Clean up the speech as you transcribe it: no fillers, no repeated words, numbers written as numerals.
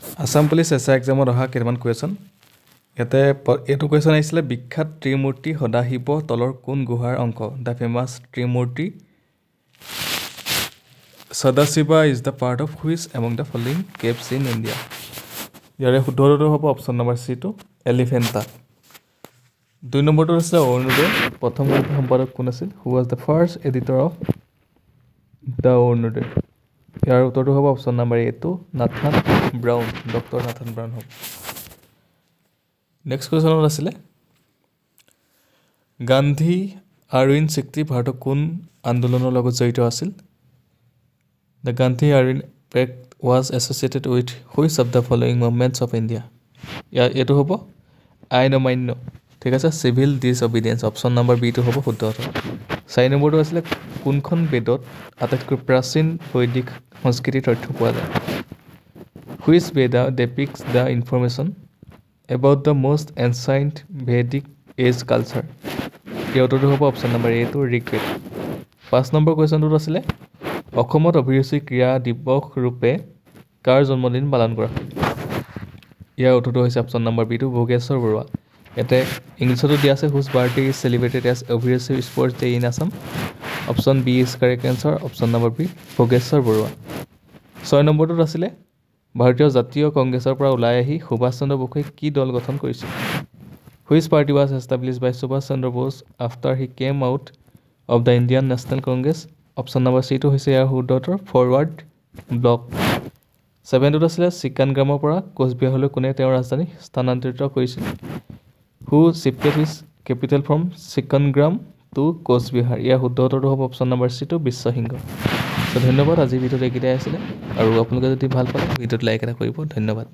Assam police SI এক্সামত অহা কেইটামান question ইয়াতে এইটো কুৱেশ্যন আহিছিলে বিখ্যাত ত্ৰিমূৰ্তি সদাশিৱ তলৰ কোন গুহাৰ অংশ the famous Trimurti Sadashiva is the part of which among the following caves in India ইয়াৰে শুদ্ধটো হ'ব অপশ্যন নম্বৰ চিটো এলিফেণ্টা 2 নম্বৰটো আছিলে অৰুণোদয় প্ৰথম সম্পাদক কোন আছিল who was the first editor of the Arunodoi ইয়াৰ উত্তৰটো হ'ব অপশ্যন নম্বৰ এটো Nathan Brown doctor Nathan Brown হ'ব নেক্সট কুৱেশ্যনত আছিলে গান্ধী আৰৱিন্দ চুক্তি ভাৰতৰ কোন আন্দোলনৰ লগত জড়িত আছিল the Gandhi Irwin pact was associated with which of the following movements of India এইটো হ'ব আইন অমান্য ঠিক আছে চিভিল ডিছঅবিডিয়েঞ্চ অপশ্যন নম্বৰ বিটো হ'ব শুদ্ধ উত্তৰ 4 নম্বৰটো আছিলে কোনখন বেদত আটাইতকৈ প্ৰাচীন বৈদিক সংস্কৃতিৰ তথ্য পোৱা যায় which Veda depicts the information about the most ancient Vedic age culture ইয়াৰ উত্তৰটো হ'ব অপশ্যন নম্বৰ এটো ঋগ্বেদ 5 নম্বৰ কুৱেশ্যনটোত আছিলে অসমত অভিৰুচি ক্ৰীড়া দিৱস ৰূপে কাৰ জন্মদিন পালন কৰা হয় ইয়াৰ উত্তৰটো হৈছে অপশ্যন নম্বৰ বিটো ভোগেশ্বৰ বৰুৱা ইয়াতে ইংলিছতো দিয়া আছে whose birthday is celebrated as অভিৰুচি sports day in Assam option B is correct answer option number B Bhogeswar Baruah 6 নম্বৰটোত আছিলে ভাৰতীয় জাতীয় কংগ্ৰেছৰ পৰা ওলাই আহি সুভাষ চন্দ্ৰ বসুৱে কি দল গঠন কৰিছিল which party was establish by Subhas Chandra Bose after he came out of the Indian National Congress option number চিটো হৈছে ইয়াৰ শুদ্ধ উত্তৰ ফৰৱাৰ্ড ব্লক 7টোত আছিলে চিকানগ্ৰামৰ পৰা কোচবিহাৰলৈ কোনে তেওঁৰ ৰাজধানী স্থানান্তৰিত কৰিছিল who shifted his capital from Chikangram to Cooch Behar ইয়াৰ শুদ্ধ উত্তৰটো হ'ব অপশ্যন নম্বৰ চিটো বিশ্বসিংহ ধন্যবাদ আজি ভিডিঅ'ত এইকেইটাই আছিলে আৰু আপোনালোকে যদি ভাল পালে ভিডিঅ'ত লাইক এটা কৰিব ধন্যবাদ